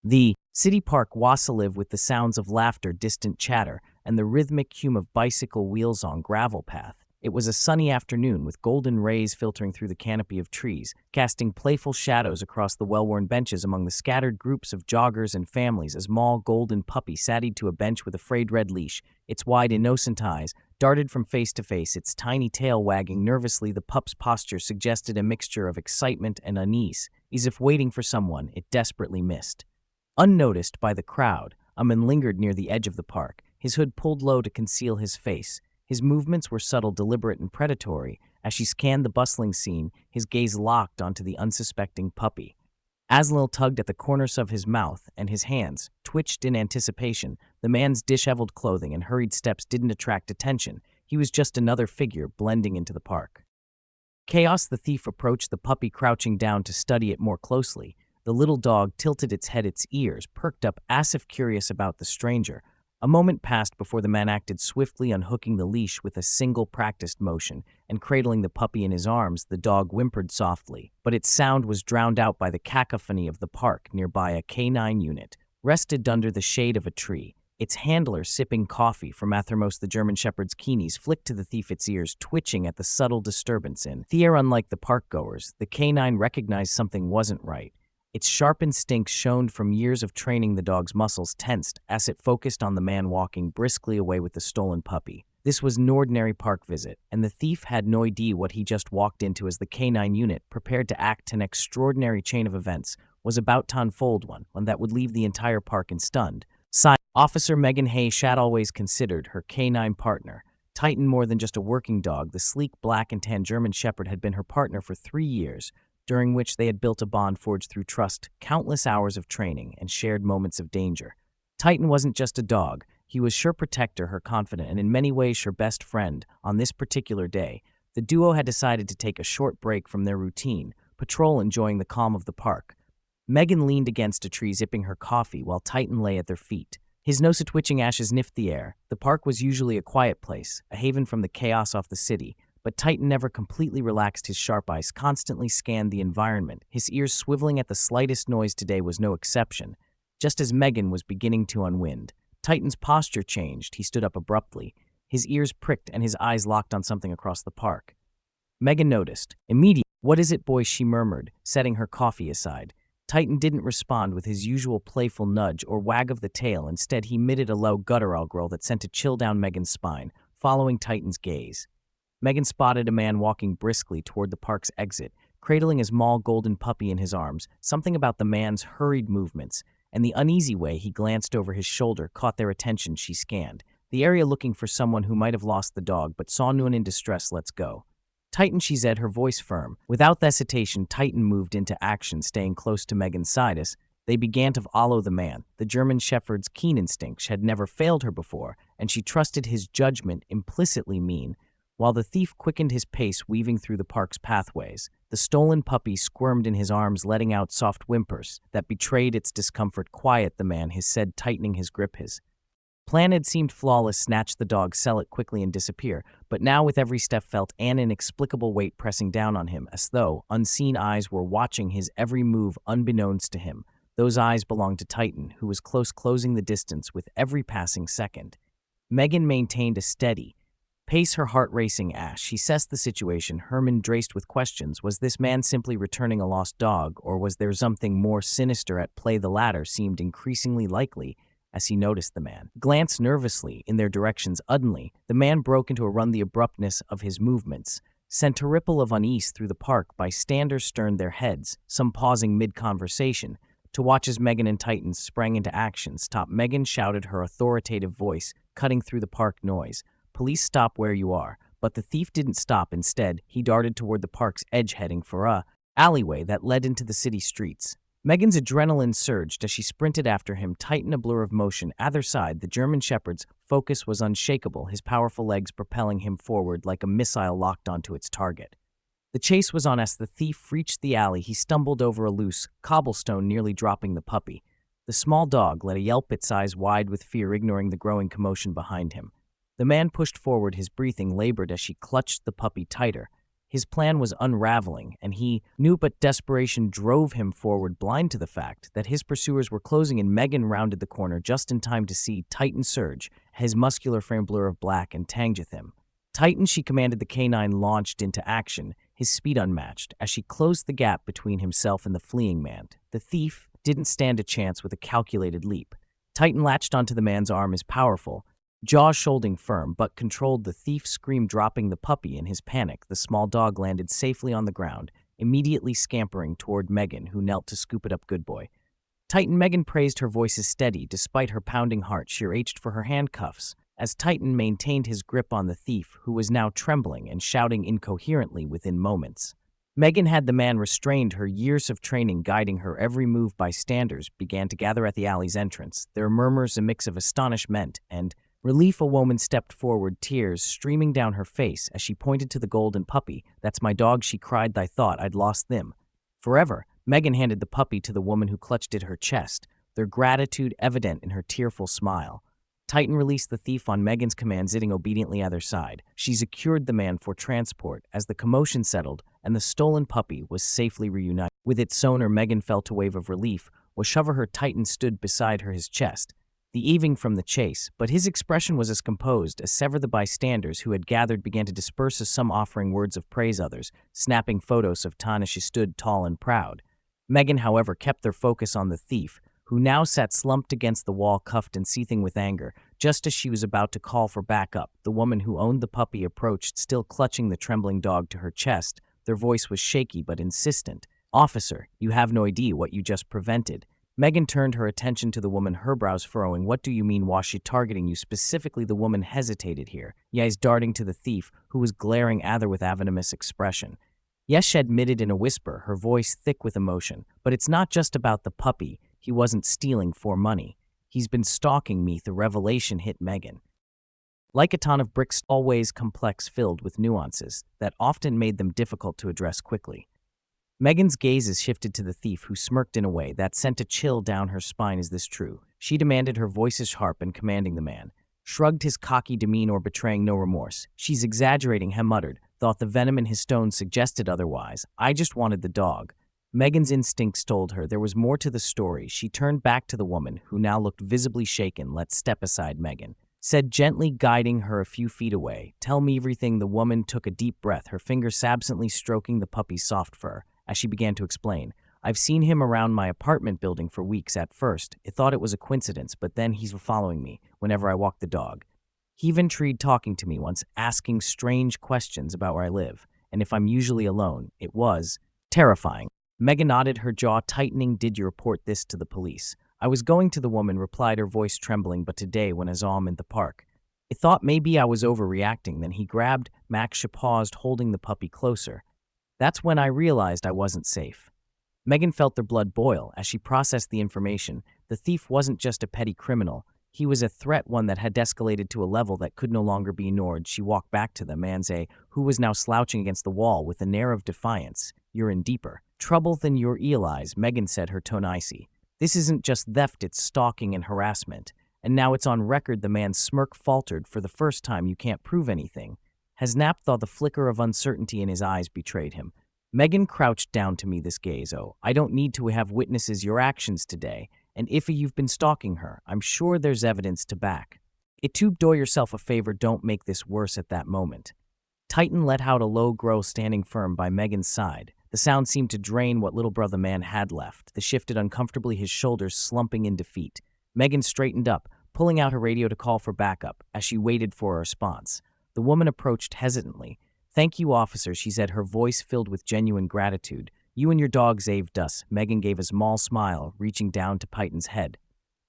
The city park wassaive with the sounds of laughter, distant chatter, and the rhythmic hum of bicycle wheels on gravel path. It was a sunny afternoon with golden rays filtering through the canopy of trees, casting playful shadows across the well-worn benches among the scattered groups of joggers and families. A small golden puppy sat to a bench with a frayed red leash, its wide, innocent eyes darted from face to face, its tiny tail wagging nervously. The pup's posture suggested a mixture of excitement and unease, as if waiting for someone it desperately missed. Unnoticed by the crowd, a man lingered near the edge of the park, his hood pulled low to conceal his face. His movements were subtle, deliberate, and predatory. As she scanned the bustling scene, his gaze locked onto the unsuspecting puppy. Asliel tugged at the corners of his mouth, and his hands twitched in anticipation. The man's disheveled clothing and hurried steps didn't attract attention. He was just another figure blending into the park. Chaos. The thief approached the puppy, crouching down to study it more closely. The little dog tilted its head, its ears perked up, as if curious about the stranger. A moment passed before the man acted swiftly, unhooking the leash with a single practiced motion, and cradling the puppy in his arms. The dog whimpered softly, but its sound was drowned out by the cacophony of the park. Nearby, a canine unit rested under the shade of a tree, its handler sipping coffee from Athermos. The German Shepherd's knees flicked to the thief, its ears twitching at the subtle disturbance in the air. Unlike the park-goers, the canine recognized something wasn't right. Its sharp instincts shone from years of training. The dog's muscles tensed as it focused on the man walking briskly away with the stolen puppy. This was an ordinary park visit, and the thief had no idea what he just walked into. As the canine unit prepared to act, an extraordinary chain of events was about to unfold, one that would leave the entire park in stunned silence. Officer Megan Hayes had always considered her canine partner Titan more than just a working dog. The sleek black and tan German Shepherd had been her partner for 3 years, during which they had built a bond forged through trust, countless hours of training, and shared moments of danger. Titan wasn't just a dog. He was her protector, her confidant, and in many ways her best friend. On this particular day, the duo had decided to take a short break from their routine patrol, enjoying the calm of the park. Megan leaned against a tree, sipping her coffee, while Titan lay at their feet. His nose twitching, ashes sniffed the air. The park was usually a quiet place, a haven from the chaos of the city, but Titan never completely relaxed. His sharp eyes constantly scanned the environment, his ears swiveling at the slightest noise. Today was no exception. Just as Megan was beginning to unwind, Titan's posture changed. He stood up abruptly, his ears pricked and his eyes locked on something across the park. Megan noticed. Immediately, "What is it, boy?" she murmured, setting her coffee aside. Titan didn't respond with his usual playful nudge or wag of the tail. Instead, he emitted a low guttural growl that sent a chill down Megan's spine. Following Titan's gaze, Megan spotted a man walking briskly toward the park's exit, cradling a small golden puppy in his arms. Something about the man's hurried movements and the uneasy way he glanced over his shoulder caught their attention. She scanned the area, looking for someone who might have lost the dog, but saw no one in distress. "Let's go, Titan," she said, her voice firm. Without hesitation, Titan moved into action, staying close to Megan's side as they began to follow the man. The German Shepherd's keen instincts had never failed her before, and she trusted his judgment implicitly. While the thief quickened his pace, weaving through the park's pathways, the stolen puppy squirmed in his arms, letting out soft whimpers that betrayed its discomfort. "Quiet," the man has said, tightening his grip. His plan had seemed flawless: snatch the dog, sell it quickly, and disappear. But now, with every step, felt an inexplicable weight pressing down on him, as though unseen eyes were watching his every move unbeknownst to him. Those eyes belonged to Titan, who was closing the distance with every passing second. Megan maintained a steady pace, her heart racing. As she assessed the situation, Herman draced with questions. Was this man simply returning a lost dog, or was there something more sinister at play? The latter seemed increasingly likely as he noticed the man glance nervously in their directions. Suddenly, the man broke into a run. The abruptness of his movements sent a ripple of unease through the park. Bystanders turned their heads, some pausing mid-conversation, to watch as Megan and Titan sprang into action. "Stop!" Megan shouted, her authoritative voice cutting through the park noise. "Police, stop where you are." But the thief didn't stop. Instead, he darted toward the park's edge, heading for a alleyway that led into the city streets. Megan's adrenaline surged as she sprinted after him, Titan a blur of motion. Other side, the German Shepherd's focus was unshakable, his powerful legs propelling him forward like a missile locked onto its target. The chase was on. As the thief reached the alley, he stumbled over a loose cobblestone, nearly dropping the puppy. The small dog let a yelp, its eyes wide with fear, ignoring the growing commotion behind him. The man pushed forward, his breathing labored as she clutched the puppy tighter. His plan was unraveling, and he knew, but desperation drove him forward, blind to the fact that his pursuers were closing in. Megan rounded the corner just in time to see Titan surge, his muscular frame blur of black, and Tangjith him. Titan, she commanded. The canine launched into action, his speed unmatched, as she closed the gap between himself and the fleeing man. The thief didn't stand a chance with a calculated leap. Titan latched onto the man's arm, as powerful, jaws holding firm, but controlled the thief's scream, dropping the puppy in his panic. The small dog landed safely on the ground, immediately scampering toward Megan, who knelt to scoop it up. Good boy. Titan. Megan praised, her voice steady despite her pounding heart. She reached for her handcuffs as Titan maintained his grip on the thief, who was now trembling and shouting incoherently. Within moments, Megan had the man restrained, her years of training guiding her every move. Bystanders began to gather at the alley's entrance, their murmurs a mix of astonishment and relief. A woman stepped forward, tears streaming down her face as she pointed to the golden puppy. "That's my dog," she cried. "I thought I'd lost them forever." Megan handed the puppy to the woman, who clutched it her chest, their gratitude evident in her tearful smile. Titan released the thief on Megan's command, sitting obediently at her side. She secured the man for transport as the commotion settled and the stolen puppy was safely reunited with its owner. Megan felt a wave of relief. Whatever her Titan stood beside her, his chest the evening from the chase, but his expression was as composed as ever. The bystanders who had gathered began to disperse, as some offering words of praise, others snapping photos of Tana. She stood tall and proud. Megan, however, kept their focus on the thief, who now sat slumped against the wall, cuffed and seething with anger. Just as she was about to call for backup, the woman who owned the puppy approached, still clutching the trembling dog to her chest. Their voice was shaky but insistent. "Officer, you have no idea what you just prevented." Megan turned her attention to the woman, her brows furrowing. "What do you mean? Was she targeting you specifically?" The woman hesitated here, eyes darting to the thief, who was glaring at her with a venomous expression. "Yes," she admitted in a whisper, her voice thick with emotion. "But it's not just about the puppy. He wasn't stealing for money. He's been stalking me." The revelation hit Megan like a ton of bricks, always complex, filled with nuances that often made them difficult to address quickly. Megan's gazes shifted to the thief, who smirked in a way that sent a chill down her spine. "Is this true?" she demanded, her voice sharp and commanding. The man shrugged his cocky demeanor, betraying no remorse. "She's exaggerating," he muttered, thought the venom in his tone suggested otherwise. "I just wanted the dog." Megan's instincts told her there was more to the story. She turned back to the woman, who now looked visibly shaken. "Let's step aside," Megan said, gently guiding her a few feet away. "Tell me everything." The woman took a deep breath, her fingers absently stroking the puppy's soft fur as she began to explain. "I've seen him around my apartment building for weeks. At first, I thought it was a coincidence, but then he's following me whenever I walk the dog. He even tried talking to me once, asking strange questions about where I live and if I'm usually alone. It was terrifying." Megan nodded, her jaw tightening. "Did you report this to the police?" "I was going to," the woman replied, her voice trembling. "But today, when I saw him in the park, I thought maybe I was overreacting." Then he grabbed Max. She paused, holding the puppy closer. "That's when I realized I wasn't safe." Megan felt their blood boil as she processed the information. The thief wasn't just a petty criminal. He was a threat, one that had escalated to a level that could no longer be ignored. She walked back to the man, who was now slouching against the wall with an air of defiance. "You're in deeper trouble than you realize," Megan said, her tone icy. "This isn't just theft, it's stalking and harassment. And now it's on record." The man's smirk faltered. "For the first time, you can't prove anything." Hasnap thought the flicker of uncertainty in his eyes betrayed him. Megan crouched down. "To me, this gaze, oh, I don't need to have witnesses. Your actions today. And if you've been stalking her, I'm sure there's evidence to back it to. Do yourself a favor, don't make this worse." At that moment, Titan let out a low growl, standing firm by Megan's side. The sound seemed to drain what little brother man had left. They shifted uncomfortably, his shoulders slumping in defeat. Megan straightened up, pulling out her radio to call for backup. As she waited for a response, the woman approached hesitantly. "Thank you, officer," she said, her voice filled with genuine gratitude. "You and your dog saved us." Megan gave a small smile, reaching down to Titan's head.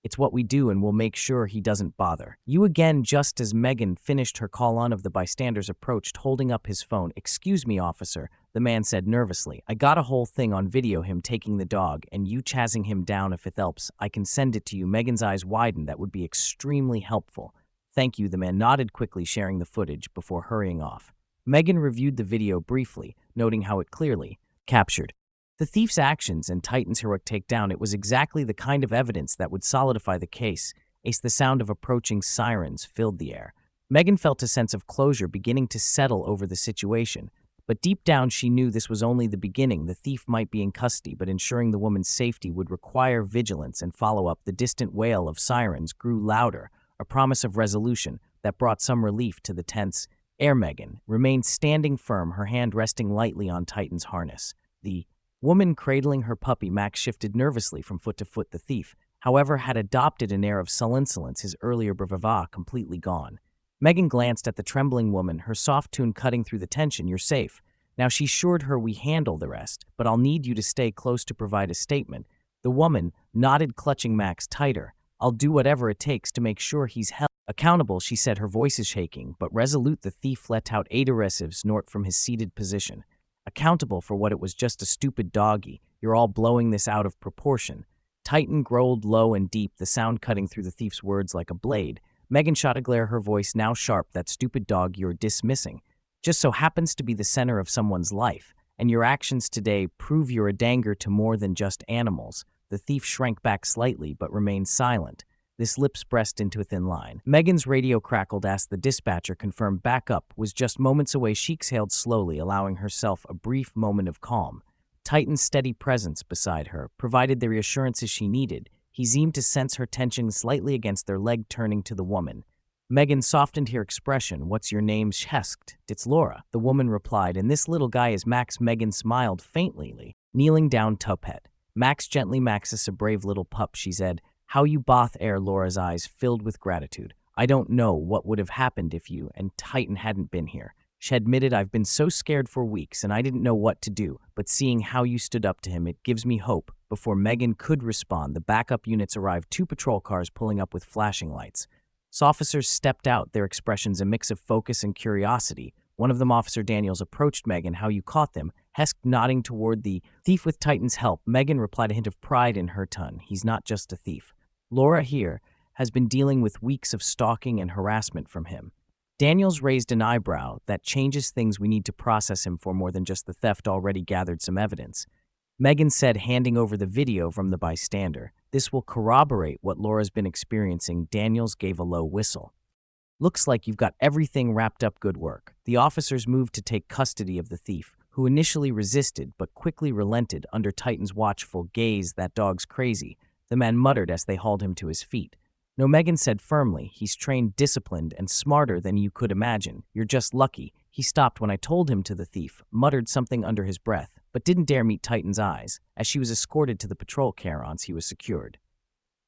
"It's what we do, and we'll make sure he doesn't bother you again." Just as Megan finished her call, one of the bystanders approached, holding up his phone. "Excuse me, officer," the man said nervously. "I got a whole thing on video, him taking the dog and you chasing him down. If it helps, I can send it to you." Megan's eyes widened. "That would be extremely helpful." "Thank you," the man nodded, quickly sharing the footage before hurrying off. Megan reviewed the video briefly, noting how it clearly captured the thief's actions and Titan's heroic takedown. It was exactly the kind of evidence that would solidify the case. The sound of approaching sirens filled the air. Megan felt a sense of closure beginning to settle over the situation. But deep down, she knew this was only the beginning. The thief might be in custody, but ensuring the woman's safety would require vigilance and follow-up. The distant wail of sirens grew louder, a promise of resolution that brought some relief to the tense air. Megan remained standing firm, her hand resting lightly on Titan's harness. The woman cradling her puppy Max shifted nervously from foot to foot. The thief, however, had adopted an air of sullen insolence, his earlier bravado completely gone. Megan glanced at the trembling woman, her soft tone cutting through the tension. "You're safe." Now she assured her, "We handle the rest, but I'll need you to stay close to provide a statement." The woman nodded, clutching Max tighter. "I'll do whatever it takes to make sure he's held accountable," she said, her voice is shaking but resolute. The thief let out a derisive snort from his seated position. "Accountable for what? It was just a stupid doggy. You're all blowing this out of proportion." Titan growled low and deep, the sound cutting through the thief's words like a blade. Megan shot a glare, her voice now sharp. "That stupid dog you're dismissing just so happens to be the center of someone's life, and your actions today prove you're a danger to more than just animals." The thief shrank back slightly but remained silent, his lips pressed into a thin line. Megan's radio crackled as the dispatcher confirmed backup was just moments away. She exhaled slowly, allowing herself a brief moment of calm. Titan's steady presence beside her provided the reassurances she needed. He seemed to sense her tension slightly against their leg. Turning to the woman, Megan softened her expression. "What's your name?" she asked. "It's Laura," the woman replied, "and this little guy is Max." Megan smiled faintly, kneeling down to pet Max gently. "Max is a brave little pup," she said. "How you both air." Laura's eyes filled with gratitude. "I don't know what would have happened if you and Titan hadn't been here," she admitted. "I've been so scared for weeks and I didn't know what to do, but seeing how you stood up to him, it gives me hope." Before Megan could respond, the backup units arrived, 2 patrol cars pulling up with flashing lights. Officers stepped out, their expressions a mix of focus and curiosity. One of them, Officer Daniels, approached Megan. "How you caught them?" Hesk nodding toward the thief. "With Titan's help." Megan replied, a hint of pride in her tone. "He's not just a thief. Laura here has been dealing with weeks of stalking and harassment from him." Daniels raised an eyebrow. "That changes things. We need to process him for more than just the theft. Already gathered some evidence," Megan said, handing over the video from the bystander. "This will corroborate what Laura's been experiencing." Daniels gave a low whistle. "Looks like you've got everything wrapped up. Good work." The officers moved to take custody of the thief, who initially resisted but quickly relented under Titan's watchful gaze. "That dog's crazy," the man muttered as they hauled him to his feet. "No," Megan said firmly. "He's trained, disciplined, and smarter than you could imagine. You're just lucky he stopped when I told him to." The thief muttered something under his breath, but didn't dare meet Titan's eyes. As she was escorted to the patrol car, he was secured.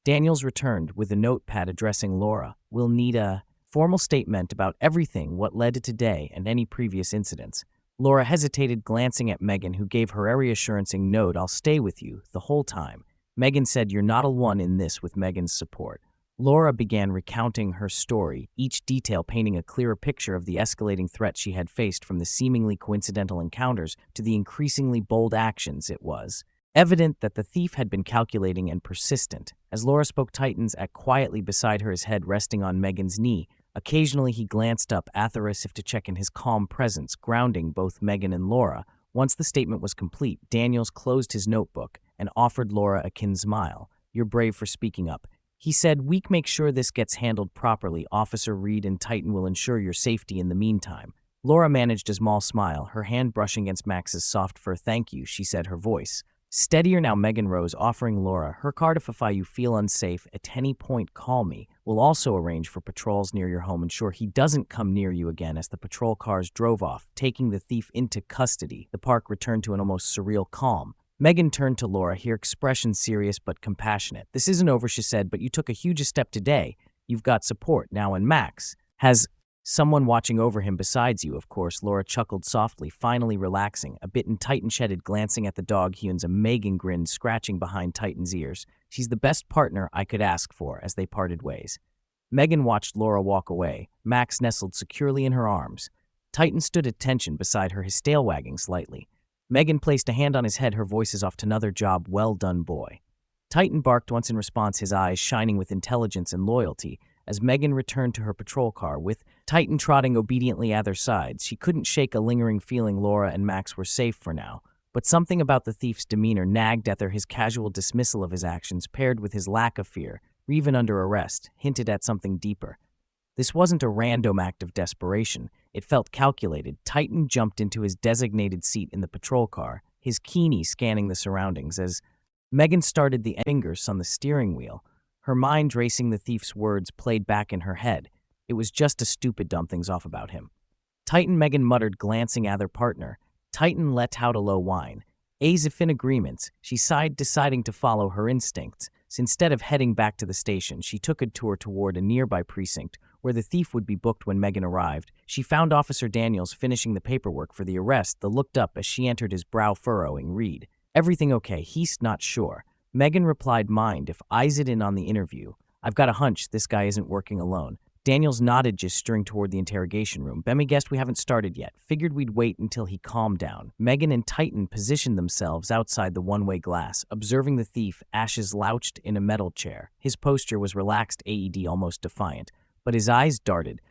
Daniels returned with a notepad addressing Laura. "We'll need a formal statement about everything, what led to today and any previous incidents." Laura hesitated, glancing at Megan, who gave her a reassuring note. "I'll stay with you the whole time." Megan said, "You're not alone in this." With Megan's support, Laura began recounting her story, each detail painting a clearer picture of the escalating threat she had faced, from the seemingly coincidental encounters to the increasingly bold actions. It was evident that the thief had been calculating and persistent. As Laura spoke, Titan sat quietly beside her, his head resting on Megan's knee. Occasionally he glanced up at her as if to check in, his calm presence grounding both Megan and Laura. Once the statement was complete, Daniels closed his notebook and offered Laura a kin smile. "You're brave for speaking up," he said. "We make sure this gets handled properly. Officer Reed and Titan will ensure your safety in the meantime." Laura managed a small smile, her hand brushing against Max's soft fur. "Thank you," she said, her voice steadier now. Megan rose, offering Laura her card. "If you feel unsafe at any point, call me. We'll also arrange for patrols near your home. Ensure he doesn't come near you again." As the patrol cars drove off, taking the thief into custody, the park returned to an almost surreal calm. Megan turned to Laura, her expression serious but compassionate. "This isn't over," she said, "but you took a huge step today. You've got support now, and Max has someone watching over him besides you, of course." Laura chuckled softly, finally relaxing a bit, and Titan shedded, glancing at the dog. Huns. Megan grinned, scratching behind Titan's ears. "She's the best partner I could ask for." As they parted ways, Megan watched Laura walk away, Max nestled securely in her arms. Titan stood at attention beside her, his tail wagging slightly. Megan placed a hand on his head, her voice is off to another job. "Well done, boy." Titan barked once in response, his eyes shining with intelligence and loyalty. As Megan returned to her patrol car, with Titan trotting obediently at their sides, she couldn't shake a lingering feeling Laura and Max were safe for now. But something about the thief's demeanor nagged at her. His casual dismissal of his actions, paired with his lack of fear, even under arrest, hinted at something deeper. This wasn't a random act of desperation. It felt calculated. Titan jumped into his designated seat in the patrol car, his keenly scanning the surroundings as Megan started the fingers on the steering wheel. Her mind racing, the thief's words played back in her head. It was just a stupid dumb things off about him. Titan, Megan muttered, glancing at her partner. Titan let out a low whine. As if in agreement, she sighed, deciding to follow her instincts. So instead of heading back to the station, she took a tour toward a nearby precinct, where the thief would be booked. When Megan arrived, she found Officer Daniels finishing the paperwork for the arrest. The looked up as she entered, his brow furrowing. Read, "Everything okay?" He's not sure. Megan replied, "Mind if I sit in on the interview? I've got a hunch this guy isn't working alone." Daniels nodded, gesturing toward the interrogation room. "Bemmy guessed we haven't started yet. Figured we'd wait until he calmed down." Megan and Titan positioned themselves outside the one-way glass, observing the thief. Ash slouched in a metal chair. His posture was relaxed, almost defiant, but his eyes darted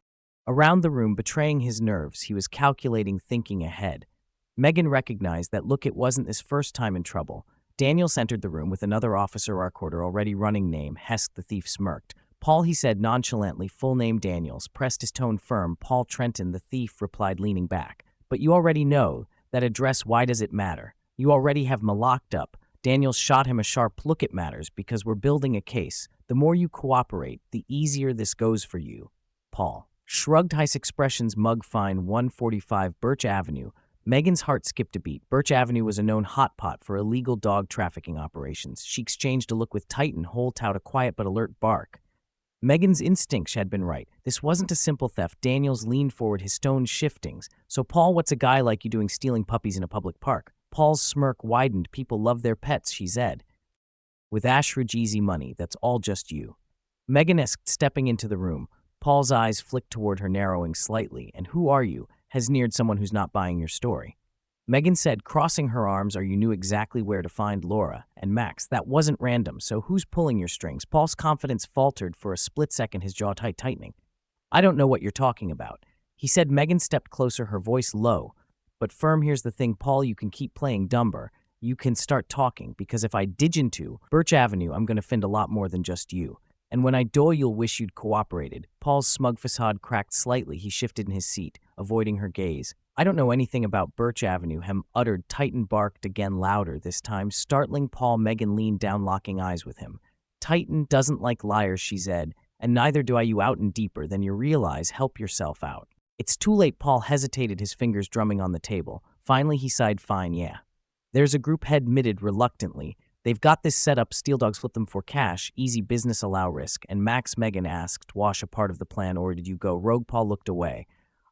around the room, betraying his nerves. He was calculating, thinking ahead. Megan recognized that look. It wasn't his first time in trouble. Daniels entered the room with another officer, our quarter already running. "Name?" Hesk. The thief smirked. "Paul," he said nonchalantly. "Full name?" Daniels pressed his tone firm. "Paul Trenton." The thief replied, leaning back. "But you already know that address. Why does it matter? You already have me locked up." Daniels shot him a sharp look. "It matters because we're building a case. The more you cooperate, the easier this goes for you." Paul shrugged. Heis expressions. "Mug fine." 145 Birch Avenue. Megan's heart skipped a beat. Birch Avenue was a known hotspot for illegal dog trafficking operations. She exchanged a look with Titan, holding out a quiet but alert bark. Megan's instincts had been right. This wasn't a simple theft. Daniels leaned forward, his tone shifting. "So, Paul, what's a guy like you doing stealing puppies in a public park?" Paul's smirk widened. "People love their pets," she said. "With Ashridge easy money, that's all just you." Megan asked, stepping into the room. Paul's eyes flicked toward her, narrowing slightly. "And who are you?" "Has sneered someone who's not buying your story." Megan said, crossing her arms. "Or you knew exactly where to find Laura and Max. That wasn't random, so who's pulling your strings?" Paul's confidence faltered for a split second, his jaw tightening. "I don't know what you're talking about," he said. Megan stepped closer, her voice low but firm. "Here's the thing, Paul, you can keep playing dumber. You can start talking, because if I dig into Birch Avenue, I'm going to find a lot more than just you. And when I do, you'll wish you'd cooperated." Paul's smug facade cracked slightly. He shifted in his seat, avoiding her gaze. "I don't know anything about Birch Avenue," Hem uttered. Titan barked again, louder this time, startling Paul. Megan leaned down, locking eyes with him. "Titan doesn't like liars," she said, "and neither do I. You out and deeper than you realize. Help yourself out." "It's too late." Paul hesitated, his fingers drumming on the table. Finally, he sighed. "Fine, yeah. There's a group," head admitted reluctantly. "They've got this set up. Steel Dogs flip them for cash. Easy business, allow risk." "And Max?" Megan asked. "Wash a part of the plan, or did you go rogue?" Paul looked away.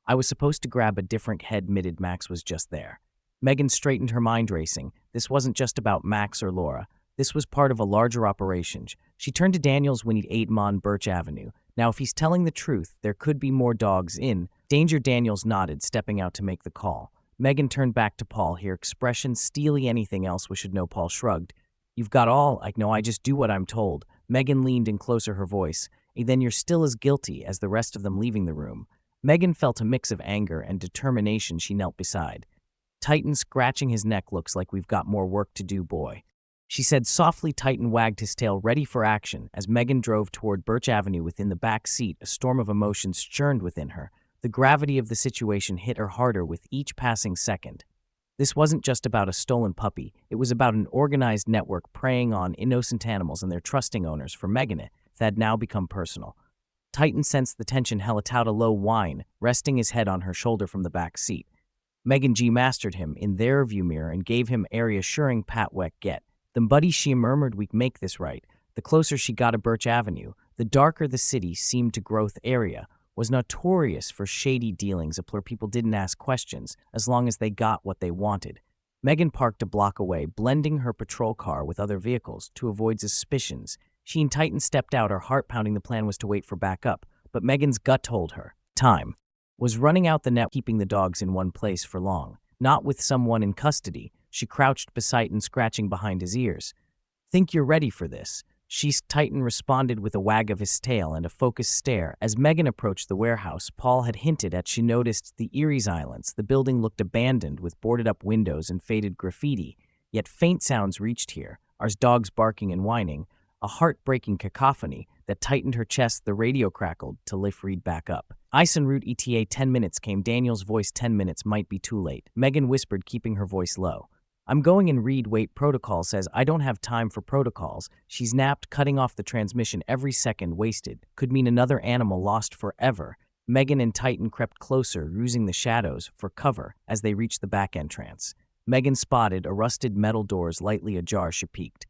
"I was supposed to grab a different," head admitted. "Max was just there." Megan straightened, her mind racing. This wasn't just about Max or Laura. This was part of a larger operation. She turned to Daniels. "We need 8 on Birch Avenue. Now, if he's telling the truth, there could be more dogs in danger." Daniels nodded, stepping out to make the call. Megan turned back to Paul, her expression steely. "Anything else we should know?" Paul shrugged. "You've got all I know. I just do what I'm told." Megan leaned in closer, her voice. "Then you're still as guilty as the rest of them." Leaving the room, Megan felt a mix of anger and determination. She knelt beside Titan, scratching his neck. "Looks like we've got more work to do, boy," she said softly. Titan wagged his tail, ready for action, as Megan drove toward Birch Avenue. Within the back seat, a storm of emotions churned within her. The gravity of the situation hit her harder with each passing second. This wasn't just about a stolen puppy. It was about an organized network preying on innocent animals and their trusting owners. For Megan, it had now become personal. Titan sensed the tension. Let out a low whine, resting his head on her shoulder from the back seat. Megan G mastered him in their view mirror and gave him a reassuring pat. "Weck get them, buddy," she murmured. "We make this right." The closer she got to Birch Avenue, the darker the city seemed to grow. The area was notorious for shady dealings. People didn't ask questions as long as they got what they wanted. Megan parked a block away, blending her patrol car with other vehicles to avoid suspicions. She and Titan stepped out, her heart pounding. The plan was to wait for backup, but Megan's gut told her time was running out. The net keeping the dogs in one place for long, not with someone in custody. She crouched beside Titan, scratching behind his ears. "Think you're ready for this?" Titan responded with a wag of his tail and a focused stare. As Megan approached the warehouse Paul had hinted at, she noticed the eerie silence. The building looked abandoned, with boarded-up windows and faded graffiti. Yet faint sounds reached here, as dogs barking and whining, a heartbreaking cacophony. that tightened her chest. The radio crackled to lift Reed back up. Ice en route ETA 10 minutes came Daniel's voice. 10 minutes might be too late. Megan whispered, keeping her voice low. I'm going in. Reed, wait, protocol says I don't have time for protocols. She snapped, cutting off the transmission. Every second wasted could mean another animal lost forever. Megan and Titan crept closer, using the shadows for cover as they reached the back entrance. Megan spotted a rusted metal doors lightly ajar. She peeked.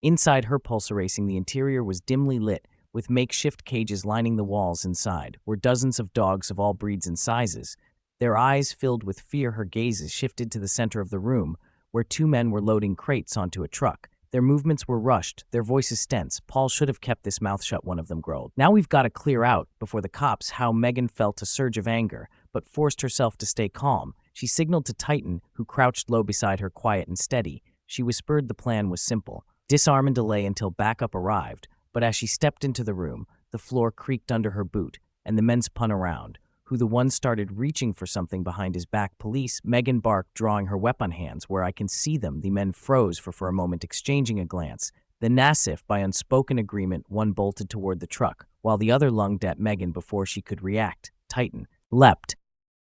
Inside, her pulse racing. The interior was dimly lit, with makeshift cages lining the walls. Inside were dozens of dogs of all breeds and sizes. Their eyes filled with fear. Her gazes shifted to the center of the room, where two men were loading crates onto a truck. Their movements were rushed, their voices tense. Paul should have kept his mouth shut, one of them growled. Now we've got to clear out before the cops. How Megan felt a surge of anger, but forced herself to stay calm. She signaled to Titan, who crouched low beside her, quiet and steady. She whispered the plan was simple. Disarm and delay until backup arrived, but as she stepped into the room, the floor creaked under her boot, and the men spun around. Who the one started reaching for something behind his back. Police, Megan barked, drawing her weapon hands. Where I can see them. The men froze for a moment, exchanging a glance. Then, Nassif, by unspoken agreement, one bolted toward the truck, while the other lunged at Megan before she could react. Titan leapt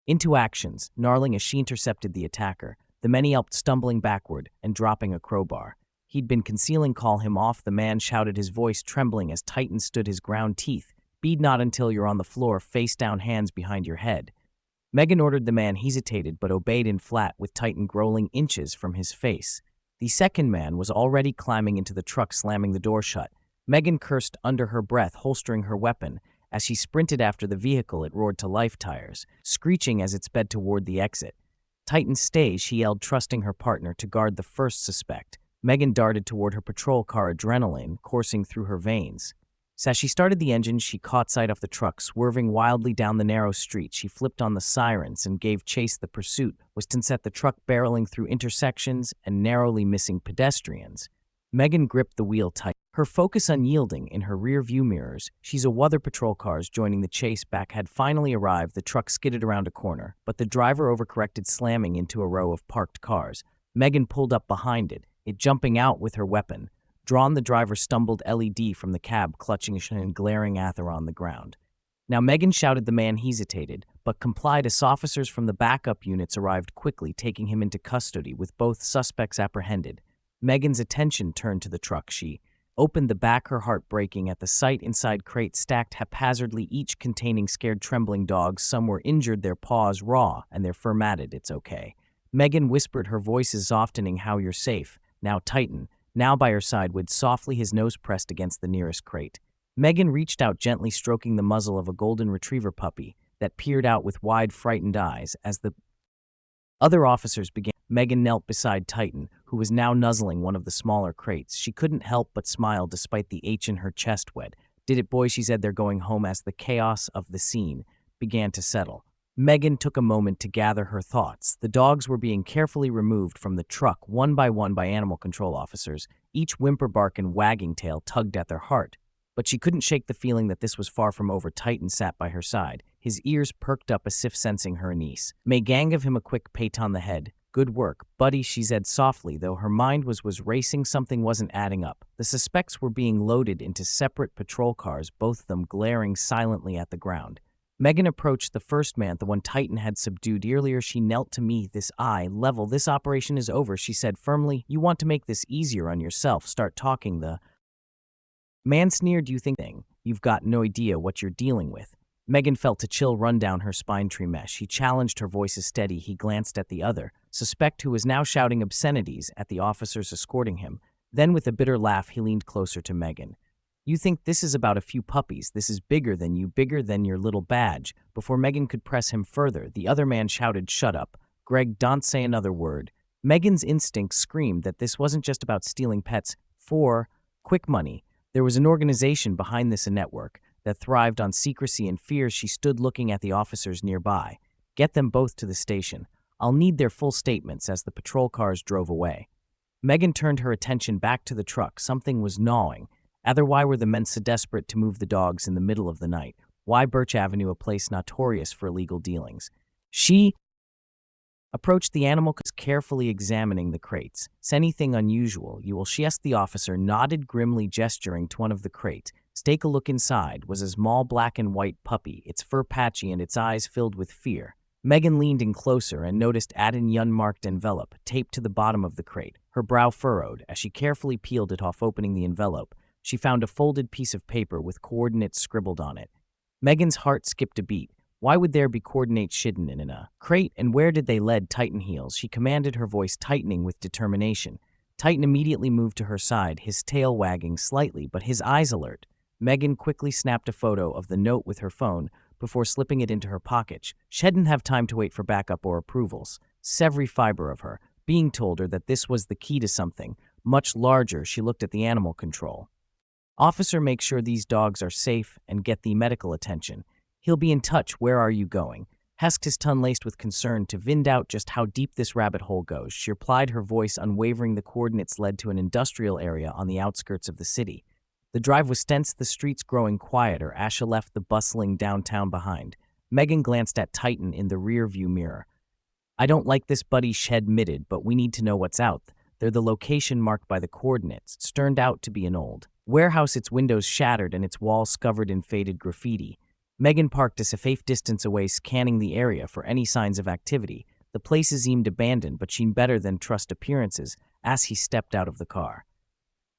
into actions, gnarling as she intercepted the attacker. The men yelped, stumbling backward and dropping a crowbar. He'd been concealing. Call him off, the man shouted, his voice trembling as Titan stood his ground, teeth. Bead not until you're on the floor, face down, hands behind your head. Megan ordered. The man hesitated but obeyed in flat, with Titan growling inches from his face. The second man was already climbing into the truck, slamming the door shut. Megan cursed under her breath, holstering her weapon. As she sprinted after the vehicle, it roared to life, tires screeching as it sped toward the exit. Titan, stay, she yelled, trusting her partner to guard the first suspect. Megan darted toward her patrol car, adrenaline coursing through her veins. As she started the engine, she caught sight of the truck swerving wildly down the narrow street. She flipped on the sirens and gave chase. The pursuit was to set the truck barreling through intersections and narrowly missing pedestrians. Megan gripped the wheel tight, her focus unyielding. In her rear view mirrors, she's a other patrol cars joining the chase. Back had finally arrived. The truck skidded around a corner, but the driver overcorrected, slamming into a row of parked cars. Megan pulled up behind it jumping out with her weapon drawn. The driver stumbled, LED from the cab clutching and glaring at her on the ground. Now Megan shouted. The man hesitated, but complied as officers from the backup units arrived quickly, taking him into custody with both suspects apprehended. Megan's attention turned to the truck. She opened the back, her heart breaking at the sight. Inside, crates stacked haphazardly, each containing scared, trembling dogs. Some were injured, their paws raw and their fur matted. It's okay, Megan whispered, her voice softening. How you're safe now. Titan, now by her side, would softly, his nose pressed against the nearest crate. Megan reached out, gently stroking the muzzle of a golden retriever puppy that peered out with wide, frightened eyes. As the other officers began, Megan knelt beside Titan, who was now nuzzling one of the smaller crates. She couldn't help but smile despite the ache in her chest. Wet. Did it, boy, she said. They're going home. As the chaos of the scene began to settle, Megan took a moment to gather her thoughts. The dogs were being carefully removed from the truck, one by animal control officers. Each whimper, bark, and wagging tail tugged at their heart. But she couldn't shake the feeling that this was far from over. Titan sat by her side, his ears perked up as if sensing her unease. Megan gave him a quick pat on the head. Good work, buddy, she said softly, though her mind was racing. Something wasn't adding up. The suspects were being loaded into separate patrol cars, both of them glaring silently at the ground. Megan approached the first man, the one Titan had subdued earlier. She knelt to me. This eye level. This operation is over, she said firmly. You want to make this easier on yourself. Start talking. The man sneered. You think you've got no idea what you're dealing with. Megan felt a chill run down her spine. Mesh, he challenged, her voice steady. He glanced at the other suspect, who was now shouting obscenities at the officers escorting him. Then with a bitter laugh, he leaned closer to Megan. You think this is about a few puppies. This is bigger than you, bigger than your little badge. Before Megan could press him further, the other man shouted, shut up. Greg, don't say another word. Megan's instincts screamed that this wasn't just about stealing pets for quick money. There was an organization behind this, a network that thrived on secrecy and fear. She stood looking at the officers nearby. Get them both to the station. I'll need their full statements. As the patrol cars drove away, Megan turned her attention back to the truck. Something was gnawing. Why were the men so desperate to move the dogs in the middle of the night? Why Birch Avenue, a place notorious for illegal dealings? She approached the animal, carefully examining the crates. Is anything unusual? You will, she asked. The officer nodded grimly, gesturing to one of the crates. Take a look inside was a small black and white puppy, its fur patchy and its eyes filled with fear. Megan leaned in closer and noticed an unmarked envelope taped to the bottom of the crate. Her brow furrowed as she carefully peeled it off. Opening the envelope, she found a folded piece of paper with coordinates scribbled on it. Megan's heart skipped a beat. Why would there be coordinates hidden in a crate, and where did they lead? Titan heels, she commanded, her voice tightening with determination. Titan immediately moved to her side, his tail wagging slightly, but his eyes alert. Megan quickly snapped a photo of the note with her phone before slipping it into her pocket. She didn't have time to wait for backup or approvals. Every fiber of her being told her that this was the key to something much larger. She looked at the animal control officer. Make sure these dogs are safe and get the medical attention. He'll be in touch. Where are you going? Asked, his tongue laced with concern to find out just how deep this rabbit hole goes. She replied, her voice unwavering. The coordinates led to an industrial area on the outskirts of the city. The drive was tense, the streets growing quieter. Asha left the bustling downtown behind. Megan glanced at Titan in the rear-view mirror. I don't like this, buddy, she admitted, but we need to know what's out. They're the location marked by the coordinates. It turned out to be an old warehouse, its windows shattered and its walls covered in faded graffiti. Megan parked a safe distance away, scanning the area for any signs of activity. The place seemed abandoned, but she better than trust appearances. As he stepped out of the car,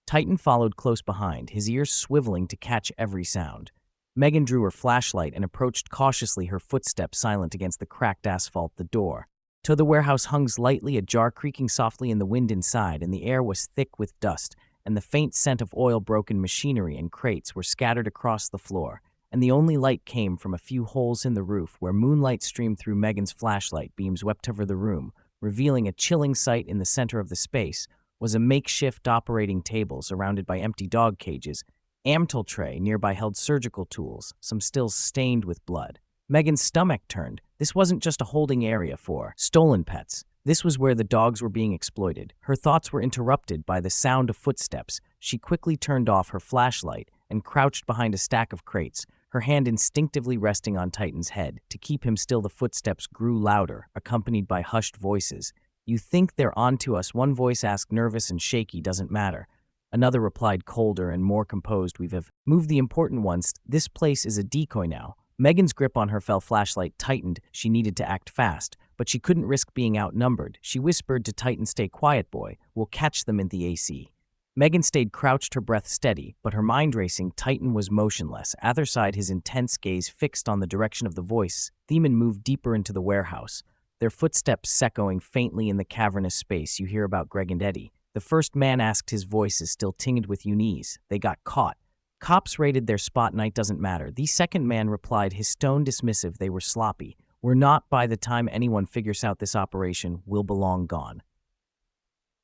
Titan followed close behind, his ears swiveling to catch every sound. Megan drew her flashlight and approached cautiously, her footsteps silent against the cracked asphalt. The door to the warehouse hung lightly ajar, creaking softly in the wind inside, and the air was thick with dust, and the faint scent of oil. Broken machinery and crates were scattered across the floor, and the only light came from a few holes in the roof where moonlight streamed through. Megan's flashlight beams swept over the room, revealing a chilling sight. In the center of the space was a makeshift operating table surrounded by empty dog cages. Amtel tray nearby held surgical tools, some still stained with blood. Megan's stomach turned. This wasn't just a holding area for stolen pets. This was where the dogs were being exploited. Her thoughts were interrupted by the sound of footsteps. She quickly turned off her flashlight and crouched behind a stack of crates, her hand instinctively resting on Titan's head. To keep him still, the footsteps grew louder, accompanied by hushed voices. You think they're onto us? One voice asked, nervous and shaky. Doesn't matter. Another replied, colder and more composed. We have moved the important ones. This place is a decoy now. Megan's grip on her flashlight tightened. She needed to act fast, but she couldn't risk being outnumbered. She whispered to Titan, stay quiet, boy. We'll catch them in the AC. Megan stayed crouched, her breath steady, but her mind racing. Titan was motionless, other side, his intense gaze fixed on the direction of the voice. Themen moved deeper into the warehouse, their footsteps echoing faintly in the cavernous space. You hear about Greg and Eddie? The first man asked, his voice is still tinged with unease. They got caught. Cops raided their spot. Night doesn't matter. The second man replied, his tone dismissive. They were sloppy. We're not. By the time anyone figures out this operation, we'll be long gone.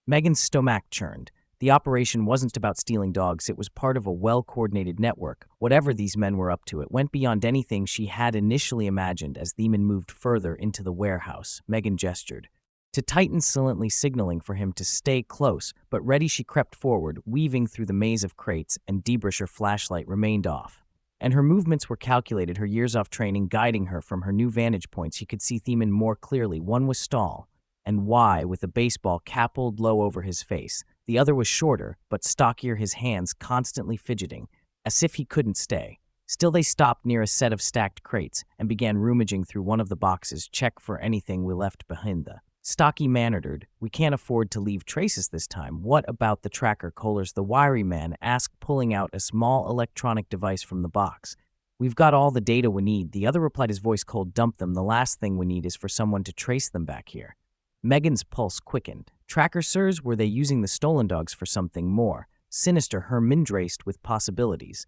Megan's stomach churned. The operation wasn't about stealing dogs. It was part of a well-coordinated network. Whatever these men were up to, it went beyond anything she had initially imagined. As Themen moved further into the warehouse, Megan gestured to Titan, silently signaling for him to stay close, but ready. She crept forward, weaving through the maze of crates, and Debrish, her flashlight remained off. And her movements were calculated, her years off training guiding her. From her new vantage point, she could see Themen more clearly. One was Stahl, and Y, with a baseball cap pulled low over his face. The other was shorter, but stockier, his hands constantly fidgeting, as if he couldn't stay. Still, they stopped near a set of stacked crates and began rummaging through one of the boxes. Check for anything we left behind. The stocky man ordered. We can't afford to leave traces this time. What about the tracker collars? The wiry man asked, pulling out a small electronic device from the box. We've got all the data we need. The other replied, his voice cold. Dump them. The last thing we need is for someone to trace them back here. Megan's pulse quickened. Tracker, sirs? Were they using the stolen dogs for something more sinister? Her mind raced with possibilities.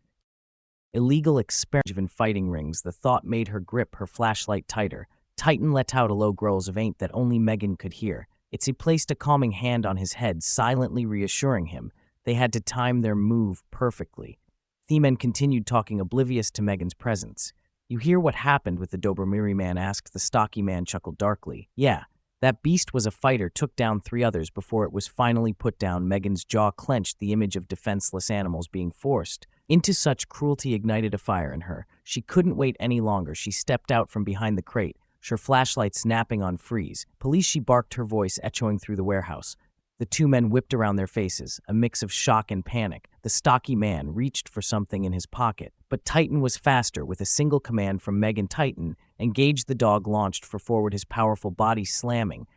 Illegal experiment in fighting rings. The thought made her grip her flashlight tighter. Titan let out a low growl of ain't that only Megan could hear. He placed a calming hand on his head, silently reassuring him. They had to time their move perfectly. Themen continued talking, oblivious to Megan's presence. You hear what happened with the Dobromiri man? Asked. The stocky man chuckled darkly. Yeah. That beast was a fighter, took down 3 others before it was finally put down. Megan's jaw clenched. The image of defenseless animals being forced into such cruelty ignited a fire in her. She couldn't wait any longer. She stepped out from behind the crate, her flashlight snapping on freeze. Police, she barked, her voice echoing through the warehouse. The 2 men whipped around their faces, a mix of shock and panic. the stocky man reached for something in his pocket. But Titan was faster. With a single command from Megan, Titan engaged. The dog launched for forward, his powerful body slamming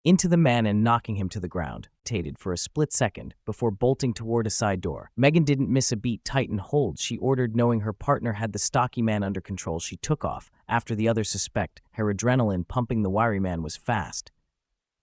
into the man and knocking him to the ground, tated for a split second before bolting toward a side door. Megan didn't miss a beat. Titan hold, she ordered. Knowing her partner had the stocky man under control, she took off after the other suspect, her adrenaline pumping. The wiry man was fast,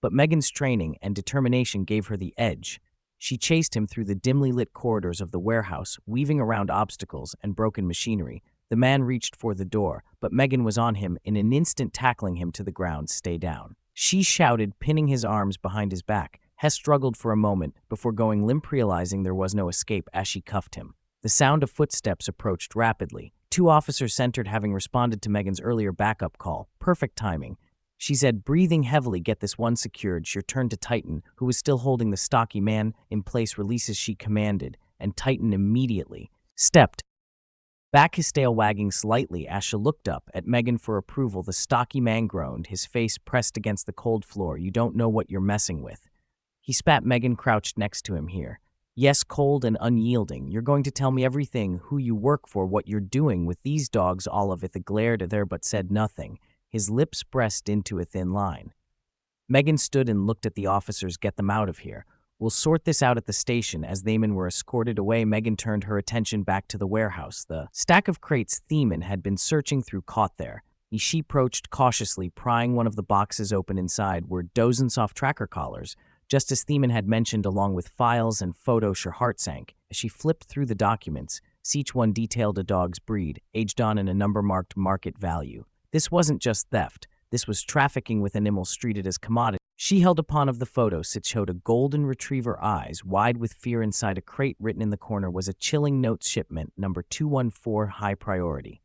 but Megan's training and determination gave her the edge. She chased him through the dimly lit corridors of the warehouse, weaving around obstacles and broken machinery. The man reached for the door, but Megan was on him in an instant, tackling him to the ground. Stay down, she shouted, pinning his arms behind his back. Hess struggled for a moment before going limp, realizing there was no escape as she cuffed him. The sound of footsteps approached rapidly. 2 officers entered, having responded to Megan's earlier backup call. Perfect timing, she said, breathing heavily. Get this one secured. She turned to Titan, who was still holding the stocky man in place. Release as she commanded, and Titan immediately stepped back, his tail wagging slightly. Asha looked up at Megan for approval. The stocky man groaned, his face pressed against the cold floor. You don't know what you're messing with, he spat. Megan crouched next to him. Here, yes, cold and unyielding. You're going to tell me everything, who you work for, what you're doing with these dogs, all of it. The glared at her but said nothing, his lips pressed into a thin line. Megan stood and looked at the officers. Get them out of here. We'll sort this out at the station. As they men were escorted away, Megan turned her attention back to the warehouse. The stack of crates Theman had been searching through caught there. She approached cautiously, prying one of the boxes open. Inside were dozens of tracker collars, just as Theman had mentioned, along with files and photos. Her heart sank as she flipped through the documents. Each one detailed a dog's breed, aged on, and a number marked market value. This wasn't just theft. This was trafficking with animals treated as commodity. She held upon of the photos. It showed a golden retriever, eyes wide with fear. Inside a crate, written in the corner, was a chilling note: shipment number 214, high priority.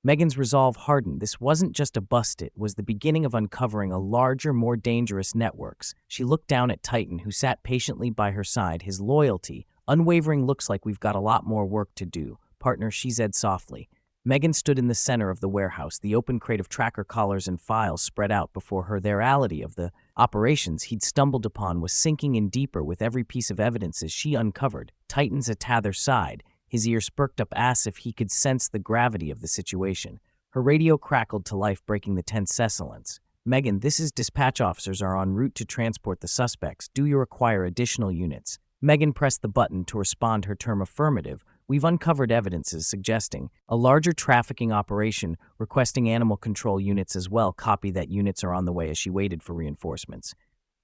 Megan's resolve hardened. This wasn't just a bust, it was the beginning of uncovering a larger, more dangerous networks. She looked down at Titan, who sat patiently by her side, his loyalty unwavering. Looks like we've got a lot more work to do, partner, she said softly. Megan stood in the center of the warehouse, the open crate of tracker collars and files spread out before her. The reality of the operations he'd stumbled upon was sinking in deeper with every piece of evidence as she uncovered. Titan's at Tather's side, his ears perked up as if he could sense the gravity of the situation. Her radio crackled to life, breaking the tense silence. Megan, this is dispatch. Officers are en route to transport the suspects. Do you require additional units? Megan pressed the button to respond, her term affirmative. We've uncovered evidences suggesting a larger trafficking operation, requesting animal control units as well. Copy that. Units are on the way. As she waited for reinforcements,